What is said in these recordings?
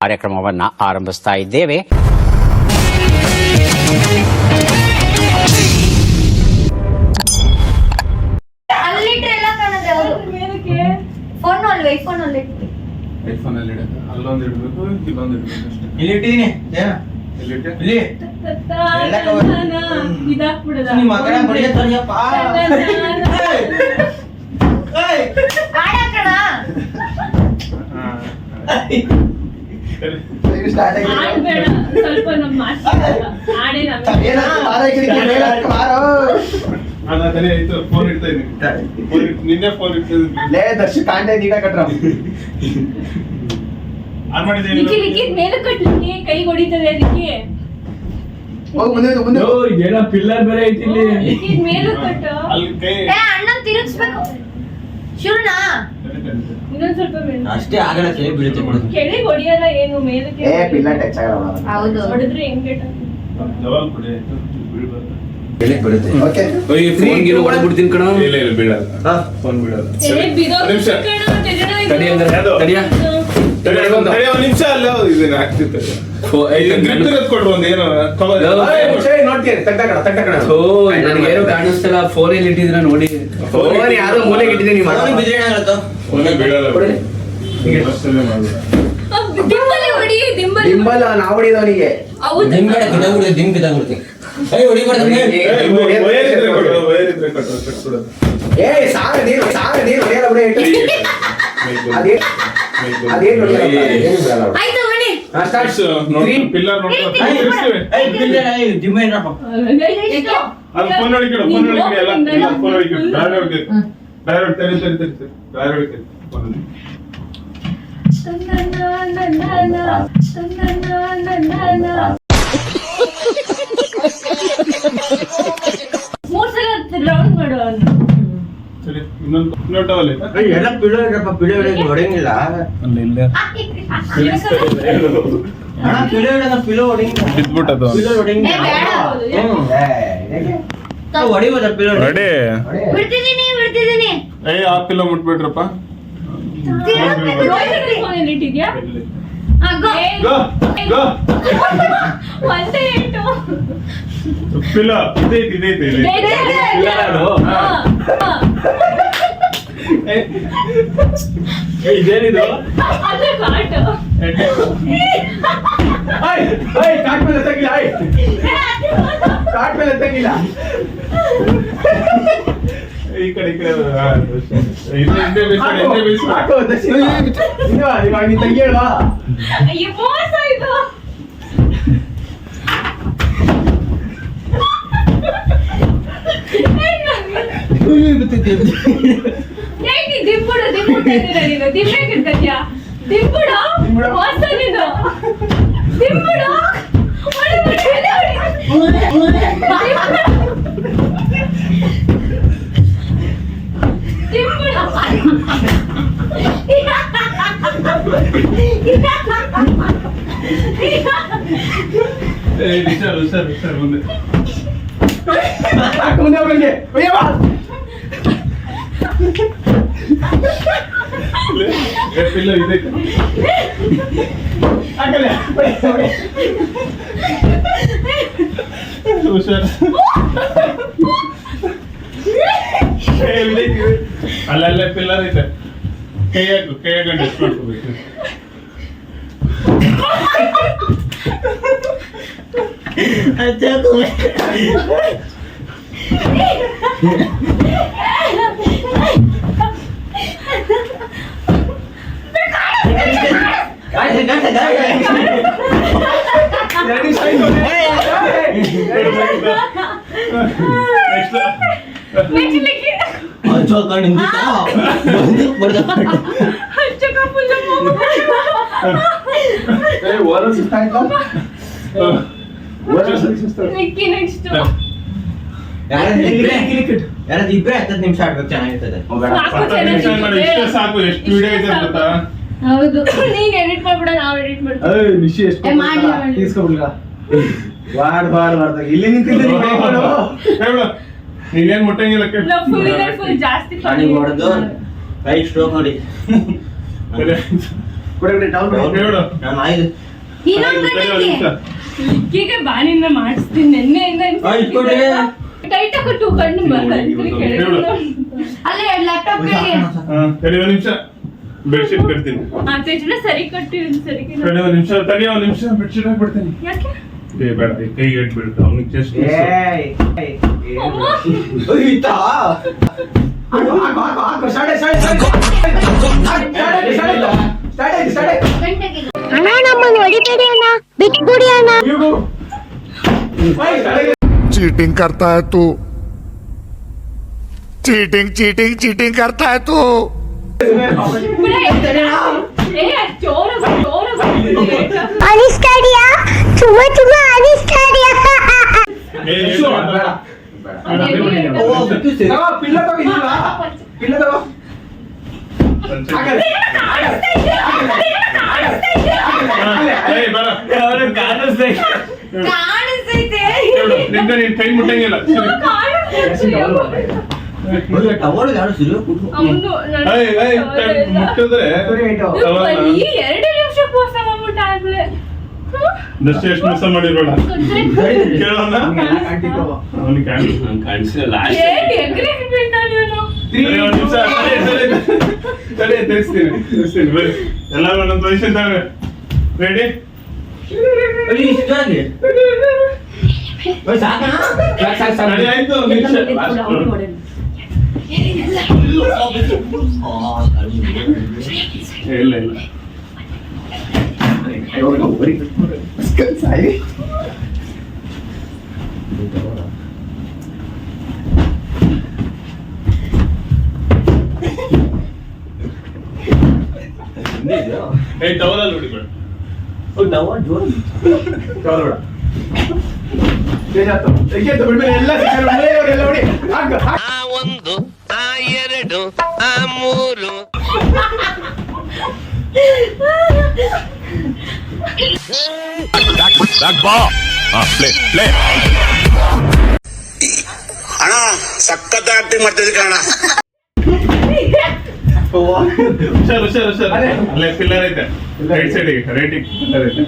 ಕಾರ್ಯಕ್ರಮವನ್ನ ಆರಂಭಿಸ್ತಾ ಇದ್ದೇವೆ. ಅಲ್ಲೊಂದು ಇಡ್ಬೇಕು, ಇಲ್ಲೊಂದು ಇಡ್ಬೇಕು ಅಷ್ಟೇ. ಇಲ್ಲಿ ಇಟ್ಟಿದ್ದೀನಿ. ಇಲ್ಲಿ ನಿಮ್ಮ ಮಗನ ಬಡಿಯ ತರಿಯಪ್ಪ. ಸ್ವಲ್ಪ ನಮ್ಮ ಫೋನ್ ಇಡ್ತಾ ಇದ್ದೀನಿ. ನಿನ್ನೆ ಫೋನ್ ಇಡ್ತಾ ಇದ್ದೀನಿ. ದರ್ಶಿ ಕಾಂಡೆ ನೀಡ ಕಟ್ರ ಆನ್ ಮಾಡಿದ್ದೀನಿ. ಮೇಲೆ ಕಟ್ಲಿಕ್ಕೆ ಕೈ ಹೊಡಿತದೆ ಅದಕ್ಕೆ. ಏನೋ ಪಿಲ್ಲರ್ ಬೇರೆ ಐತಿ ಇಲ್ಲಿ. ಮೇಲೆ ಕಟ್ಟು. ಅಲ್ಲಿ ಕೈ ಅಣ್ಣ ತಿರುಗಿಸ್ಬೇಕು. ಶುರುನಾ ಇನ್ನೊಂದ್ ಸ್ವಲ್ಪ ಮೇಲೆ ಅಷ್ಟೇ ಆಗಲ್ಲ. ಕೆಳಗೆ ಬೀಳುತ್ತೆ ಕೆಳಗೆ ಹೊಡಿಯಲ್ಲ, ಏನು ಮೇಲಕ್ಕೆ ಪಿಲ್ಲರ್ ಟಚ್ ಆಗಲ್ಲ. ಹೌದು, ಹೊಡೆದ್ರೆ ಹೆಂಗೆ ಜವಾಲ್ ಕೊಡಿ, ಬೀಳ್ಬಾರ್ದು. ಕೆಳಗೆ ಬೀಳುತ್ತೆ. ಓಕೆ ಫೋನ್ ಗಿನ ಹೊಡೆದ್ಬಿಡ್ತೀನಿ ಕಣ. ಇಲ್ಲ ಬೀಳಲ್ಲ, ಫೋನ್ ಬೀಳಲ್ಲ. ನಿಮಿಷ ಒಂದು ನಿಮಿಷ ಅಲ್ಲ, ಇದನ್ನ ಆಗ್ತಿತ್ತು. ಕೊಡ್ರು ಒಂದು ಏನೋ ನನಗೇನು ಕಾಣಿಸ್ತಲ್ಲ. ಫೋನ್ ಎಲ್ಲಿ ಇಟ್ಟಿದ್ರ ನೋಡಿ. ಫೋನ್ ಯಾರೋ ಮೂಲೆಗೆ ಇಟ್ಟಿದ್ದೀನಿ. ದಿಂಬಲ್ ನಾವು ಹೊಡಿದವನಿಗೆ ಮೂರ್ ಸಲ ರೌಂಡ್ ಮಾಡುವ. ಎಲ್ಲ ಹೊಡೆಯಂಗಿಲ್ಲ. ಆ ಪಿಲ್ಲೋ ಮುಟ್ಬಿಟ್ರಪ್ಪ. ಇಟ್ಟಿದ್ಯಾ ಒಂದೇ ಎಂಟು ಪಿಲ್ಲೋ ಇದೈತಿ. ಇದೇನಿದು? ಅದು ಕಾಟು. ಕಾಟ್ ಮೇಲೆ ತೆಗಿಲ್ಲ. ಕಾಟ್ ಮೇಲೆ ತೆಗಿಲ್ಲ. ಈ ಕಡೆ ತೆಗಿಯಲ್ವಾ? ಅಯ್ಯೋ ಮೋಸ ಇದು. ಅಲ್ಲಲ್ಲೇ ಪಿಲ್ಲರ್ ಐತೆ. ಕೈಯಾಗ ಗಂಟೆ ಮಾಡ್ಕೋಬೇಕು. ಇಬ್ರೆ 10 ನಿಮಿಷ ಆಡ್ಬೇಕು, ಚೆನ್ನಾಗಿರ್ತದೆ. ಸಾಕು. ಎಷ್ಟು ವಿಡಿಯೋ ಇದೆ ಗೊತ್ತಾ? ಹೌದು, ನೀನ್ ಎಡಿಟ್ ಮಾಡ್ಬಿಡ, ನಾವ್ ಎಡಿಟ್ ಮಾಡ್ತೀವಿ. ಇಲ್ಲಿ ನಿಂತಿದ್ದೆ ನೀನೇನ್ ಮುಟ್ಟಂಗಿಲ್ಲ ಫುಲ್ ಜಾಸ್ತಿ ಗಾಡಿ ಹೊಡೆದು ಕೈ ಸ್ಟ್ರೋಕ್ ನೋಡಿ ನಾನು ಆಯ್ತು ಲಿಕ್ಕಿಗೆ ಬಾನಿಂದ ಮಾಡಿಸ್ತೀನಿ ನೆನ್ನೆಯಿಂದ ಟೈಟ್ ಕೊಟ್ಟು ಕಣ್ಣು ಅಲ್ಲೇ ಲ್ಯಾಪ್ಟಾಪ್ ತಡಿ ಒಂದ್ ನಿಮಿಷ ಬೆಡ್ಶೀಟ್ ಕಟ್ತೀನಿ ತೇಜನ ಸರಿ ಕಟ್ಟಿ ಸರಿ ತಡಿ ಒಂದ್ ನಿಮಿಷ ಬೆಡ್ಶೀಟ್ ಹಾಕ್ಬಿಡ್ತೀನಿ ಯಾಕೆ ಬೇಡ ಕೈ ಇಟ್ಬಿಡ್ತು ಅವ್ನಿಗೆ ಚೆಸ್ಟ್ ಅಣ್ಣ ನಮ್ಮನ್ನು ಹೊಡಿಬೇಡಿ ಅಣ್ಣ ಬಿಟ್ಬಿಡಿ ಅಣ್ಣ चीटिंग करता है तू चीटिंग चीटिंग चीटिंग करता है तू ಅನಿಸ್ತಾಡಿಯಾ ತುಂಬಾ ತುಂಬಾ ಅನಿಸ್ತಾಡಿಯಾ ನೀನ್ ಕೈ ಮುಟ್ಟಂಗಿಲ್ಲ ಮುಟ್ಟಿದ್ರೆ 2 ನಿಮಿಷ ಮೋಸ ಮಾಡ್ಬಿಟ್ಟಾಗ್ಲೇ ದರ್ಶನ ಎಷ್ಟು ಮೋಸ ಮಾಡಿರೋಣ ಕೇಳೋಣ ಕಾಣಿಸಿಲ್ಲ ತಿಳಿಸ್ತೀನಿ ಬರ್ರಿ ಎಲ್ಲರೂ ಒಂದೊಂದು ಪೊಸಿಷನ್ ತಾವೆ ರೆಡಿ ಆಯ್ತು ಇಲ್ಲ ಟವಲಲ್ಲಿ ಹೊಡಿಬೇಡ ಒಂದು ಆ ಎರಡು ಆ ಮೂರು ಅಣ್ಣ ಸಖತ್ ಆಕ್ಟಿಂಗ್ ಮಾಡ್ತಿದ್ದೆ ಕಣ ಹುಷಾರ್ ಅಲ್ಲೇ ಪಿಲ್ಲರ್ ಐತೆ ರೈಟ್ ಸೈಡಿಗೆ ರೈಟಿಗೆ ಪಿಲ್ಲರ್ ಐತೆ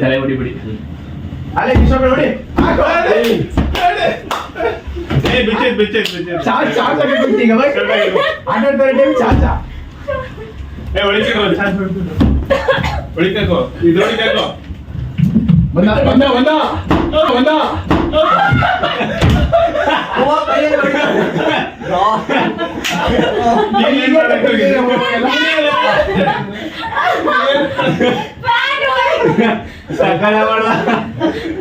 ತಲೆ ಹೊಡಿಬಿಡಿ ಹೊಡಿಬೇಕು ಇದು ಹೊಡಿಬೇಕು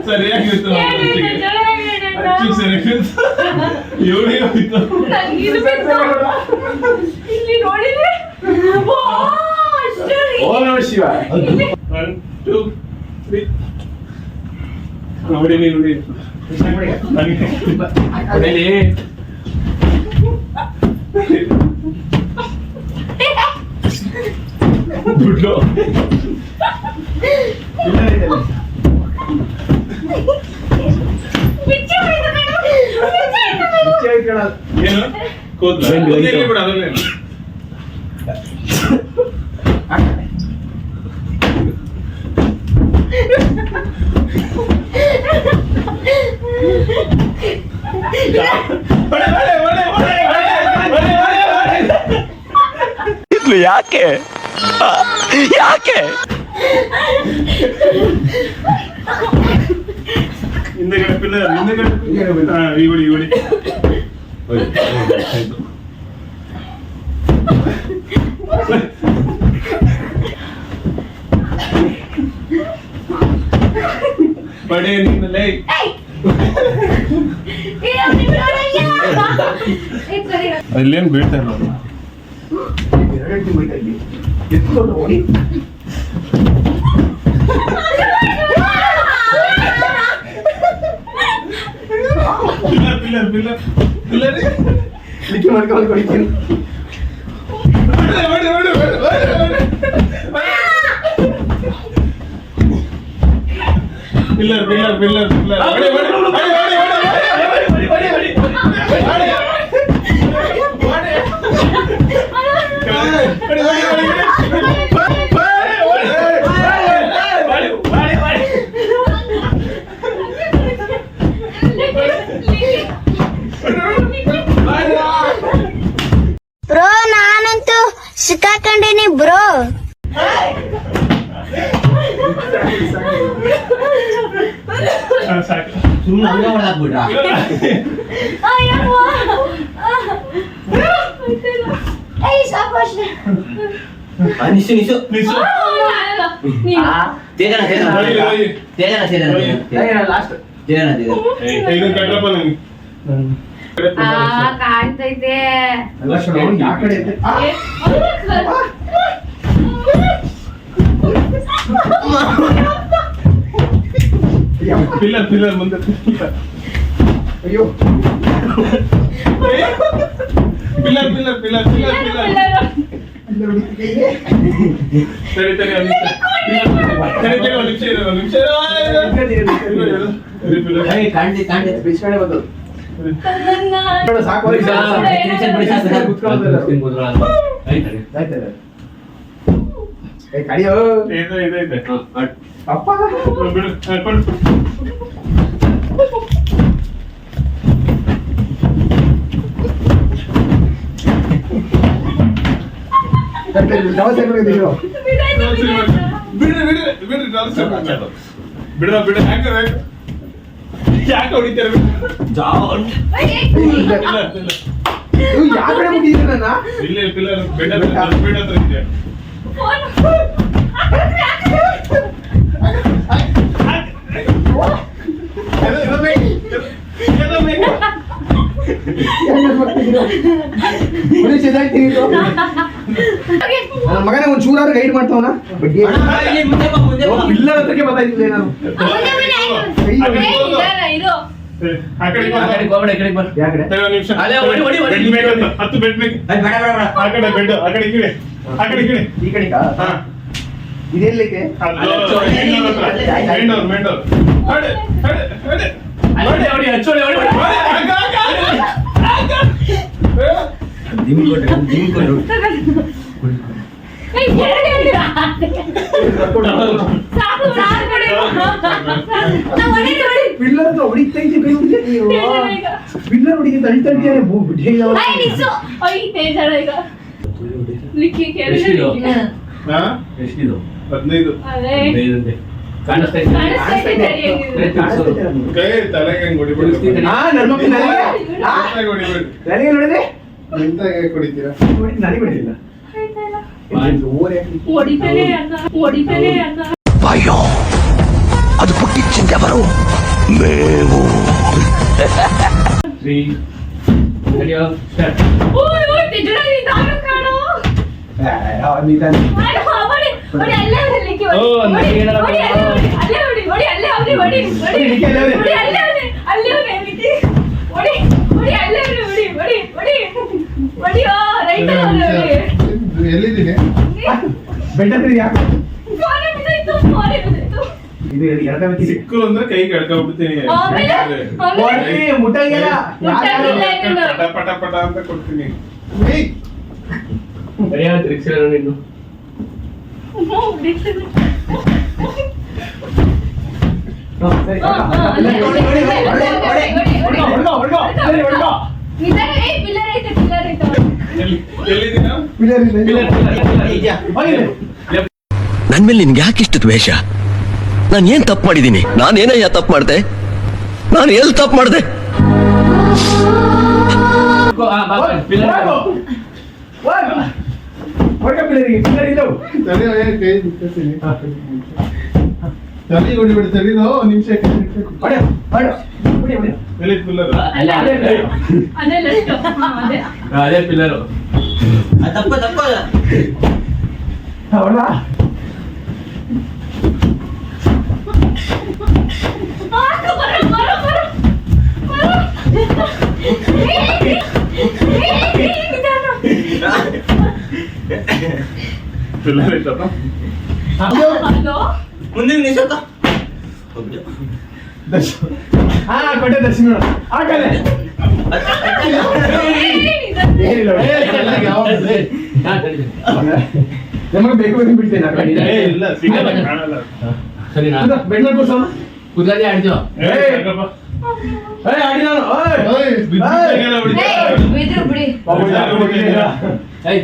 ಸರಿಯಾಗಿತ್ತು ಇಲ್ಲಿ ನೋಡಿದ್ರೆ ಶಿವ 1 2 3 ನೋಡಿ ನೋಡಿ ದುಡ್ಡು ಏನು ಕೂದ್ಲ ಬಿಡ ಅದನ್ನೇನು ಯಾಕೆ ಯಾಕೆ ಹಿಂದೆಗಡೆ ಪಿಲ್ಲರ್ ಹಿಂದೆಗಡೆ ಇವಳಿ ಬಡೇ ನಿನ್ನಲೇ ಅಲ್ಲೇನು ಬೀಳ್ತಾ ಇಲ್ಲ ಪಿಲ್ಲರ್ ಮಾಡ್ಕೊಂಡು ಕೊಡ್ತೀನಿ pillar pillar pillar pillar bro ನಾನಂತೂ ಸಿಕ್ಕಾಕೊಂಡಿನಿ ಬ್ರೋ. ಸಾಕು ಸುಮ್ಮನೆ ಹಂಗ ಹೊಡೆದಾಕ್ಬಿಟ್ರ. ನಿಸು ನಿಸು ನಿಲ್ಸು. ತೇಜನ ತೇಜನ ತೇಜನ ತೇಜನ ಲಾಸ್ಟ್ ತೇಜನ ತೇಜನ ಇದು ಕಟ್ಟಪ್ಪ ನನಗೆ ಕಾಣ್ತೈತೆ ಯಾವ ಕಡೆ ಐತೆ? ಪಿಲ್ಲರ್ ಪಿಲ್ಲರ್ ಮುಂದೆ ಅಯ್ಯೋ pillar pillar pillar pillar pillar ಸರಿ ಸರಿ ಒಂದು ನಿಮಿಷ ಸರಿ ಸರಿ ಒಂದು ನಿಮಿಷ ಇರು ಒಂದು ನಿಮಿಷ ಕಾಣ್ತಿ ಕಾಣ್ತಿ ಬಿಸ್ಕಡೆ ಬಂದು ಸಾಕು ಕಡಿಯೋ ಇದೆ ಇದೆ ಇದೆ ಅಪ್ಪ ಬಿಡು ಕೊಡು ಬಿಡ್ರಿ ಬಿಡ್ರಿ ಬಿಡ್ರಿ ಬಿಡ ಬಿಡ ಯಾಕೆ ಯಾಕೆ ಹೊಡಿತಾರೆ ಯಾವ ಕಡೆ ಮುಗಿದಿದೆ ನನ್ನ ಇಲ್ಲ ಪಿಲ್ಲರ್ ಬೆಡ್ ಬೆಡ್ ಹತ್ರ ಇದೆ ನನ್ನ ಮಗನ ಒಂದ್ ಚೂರಾರು ಗೈಡ್ ಮಾಡ್ತಾವನ ಪಿಲ್ಲರ್ ಹತ್ರಕ್ಕೆ ಬರ್ತಾಯಿದ್ದಿಲ್ಲ ನಾನು ಆ ಕಡೆ ಯಾವ ಕಡೆ ನಿಮಿಷ ಅಲ್ಲೇ ಹೊಡಿ, ಹೊಡಿ, ಹೊಡಿ. ಬೆಡ್ ಬೇಕು 10 ಬೆಡ್ ಬೇಕು ಬೇಡ ಬೇಡ ಬೇಡ ಆ ಕಡೆ ಬೆಡ್ ಆ ಕಡೆ ಕಿಡೆ ಆ ಕಡೆ ಕಿಡೆ ಈ ಕಡೆಗಾ ಹಾ ಇದೆಲ್ಲಿಗೆ ಮೇನ್ ಡೋರ್ ಹೊಡೆ ಹೊಡೆ ಹೊಡೆ ಹೊಡಿ, ಹೊಡಿ, ಹಚ್ಚೋಡಿ, ಹೊಡಿ, ಹೊಡಿ. ದಿಮ್ ಕೊಡ್ರಿ ಪಿಲ್ಲರ್ ಹತ್ರ ಹೊಡಿತೈತಿ ಕೈ ಹುಡುಗಿ ನೀವು ಪಿಲ್ಲರ್ ಹುಡುಗಿ ತಳ್ಳಿ ಎಷ್ಟಿದು? ಹಾ ಎಷ್ಟಿದು? 15 15 ಕಾಣಿಸ್ತಾ ಇದೆ? ಕೈ ತಲೆಗೆ ಹೆಂಗ್ ಹೊಡಿಬಿಡ್ತೀವಿ ನನ್ನ ಮಕ್ಕಳು ಹೊಡಿಬೇಡಿ ನನಗೆ ನೋಡಿದ್ರೆ ನಿಂತಾಗೆ ಕುಡಿತೀರಾ ನನಗೆ ಹೊಡಿಲಿಲ್ಲ ಹೊಡಿತಾನೆ ಅನ್ನ భయం అది పుట్టించింది ఎవరు మేము 3 ready start. ಓಯ್ ಓಯ್ ತಿಜಡ ನೀ ತಾನು ಕಾಣೋ ಎಲ್ಲಿದ್ದೀನಿ ಬೆಟ್ಟದ್ರಿ ಯಾಕೆ ಇದು ಎರಡನೇ ಸಿಕ್ಕರು ಅಂದ್ರೆ ಕೈ ಕಳ್ಕೊಂಡ್ಬಿಡ್ತೀನಿ ಮುಟ್ಟಂಗಿಲ್ಲ ಪಟ ಪಟ ಪಟ ಅಂತ ಕೊಡ್ತೀನಿ ಸರಿಯಾದ ರಿಕ್ಷಾ ನೀನು ನನ್ ಮೇಲೆ ನಿನ್ಗೆ ಯಾಕೆ ಇಷ್ಟು ದ್ವೇಷ? ನಾನು ಏನ್ ತಪ್ಪು ಮಾಡಿದ್ದೀನಿ? ನಾನೇನಯ್ಯ ತಪ್ಪು ಮಾಡ್ದೆ? ನಾನು ಎಲ್ಲಿ ತಪ್ಪು ಮಾಡ್ದೆ? ತಲೆ ಹೊಡಿಬಿಡ್ತಾರೆ ನಿಮಿಷ ಅದೇ ಪಿಲ್ಲರು ತಪ್ಪ ತಪ್ಪ ಪಿಲ್ಲರ್ ಐತಪ್ಪ ಮುಂದಿನ ನಿಮಿಷ ಹಾ ಕೊಟ್ಟೆ ದರ್ಶನ ಆಗಲ್ಲ ಏನಿಲ್ಲ ನಮಗೆ ಬೇಕು ಬೇಕು ಬಿಡ್ತೇನೆ ಏ ಇಲ್ಲ ಸಿಗಲ್ಲ ಕಾಣಲ್ಲ ಸರಿನಾ ಬೆಣ್ಣೆ ಕೂರ್ಸೋಣ ಕುದ್ರಲ್ಲಿ ಆಡ್ತೀವ ಸಾಕಪ್ಪ. ಆಡಿ ನಾನು ಬಿದ್ದಾಗೆಲ್ಲ ಹೊಡಿತಾರೆ. ಬಿದ್ರು ಬಿಡಿ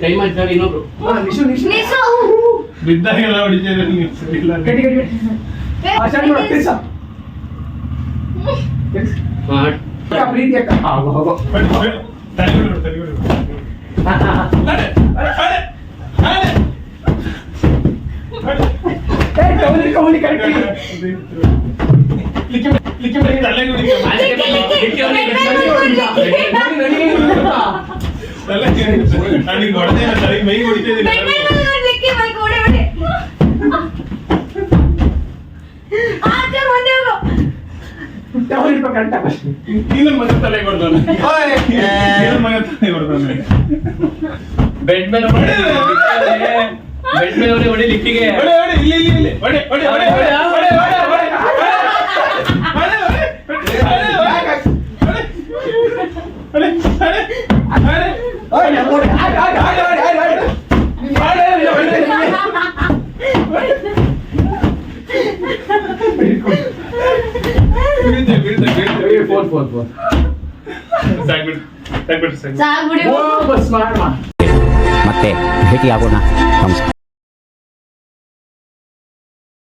ಟೈಮ್ ಆಯ್ತು ಇನ್ನೊಬ್ರು ನಿಶು ನಿಶು ನಿಸು. ಬಿದ್ದಾಗೆಲ್ಲ ಹೊಡಿತಿದ್ರೆ ನೀವು ಸರಿ ಇಲ್ಲ. ಗಟ್ಟಿ ಗಟ್ಟಿ ಗಟ್ಟಿ ಆಶಾ ಮಾಡು ತಿರ್ಸ ಪ್ರೀತಿ ಅಕ್ಕ ಹೋಗೋ ಹೋಗೋ ತಲೆಗಳು ತಲೆಗಳು. ನಡೆ, ನಡೆ, ನಡೆ. ಕವಲಿ ಕವಲಿ ಕರೆಕ್ಟ್ ಲಿಕ್ಕಿ ಬಿಡಿ, ತಲೆಗೆ ಹೊಡಿತೀವಿ. ನನಗೆ ಹೊಡೆದೇ ಇಲ್ಲ, ತಲೆಗೆ ಮೈಗೆ ಹೊಡಿತಿದ್ದೀನಿ. ಬೆಣ್ಣೆ ಮೈಕ್ ಓಡಿ ಬಿಡಿ. ಆಚೆ ಬಂದೆ ಹೋಗು. ಕವಲಿ ಕರೆಕ್ಟ್ ಇನ್ನೊಂದು ಮಗ ತಲೆಗೆ ಹೊಡ್ದಾನೆ. ಇನ್ನೊಂದು ಮಗ ತಲೆಗೆ ಹೊಡ್ದಾನೆ. ಬೆಡ್ ಮೇಲೆ ಬೆಡ್ ಮೇಲೆ ಹೊಡಿ ಲಿಕ್ಕಿಗೆ ಹೊಡೆ, ಹೊಡೆ, ಇಲ್ಲಿ, ಇಲ್ಲಿ, ಇಲ್ಲಿ. ಹೊಡೆ, ಹೊಡೆ, ಹೊಡೆ, ಹೊಡೆ, ಹೊಡೆ, ಹೊಡೆ, ಹೊಡೆ, ಹೊಡೆ, ಹೊಡೆ, ಹೊಡೆ, ಹೊಡೆ, ಹೊಡೆ, ಬೀಳ್ತೆ, ಬೀಳ್ತೆ, ಬೀಳ್ತೆ. ಫೋನ್ ಫೋನ್ ಫೋನ್ ಸಾಕ್ಬಿಡು, ಸಾಕ್ಬಿಡು, ಸಾಕ್ಬಿಡು. ಸಾಕ್ ಬಿಡಿ. ಬಸ್ ಮಾಡ ಮತ್ತೆ ಭೇಟಿಯಾಗೋಣ ನಮಸ್ಕಾರ.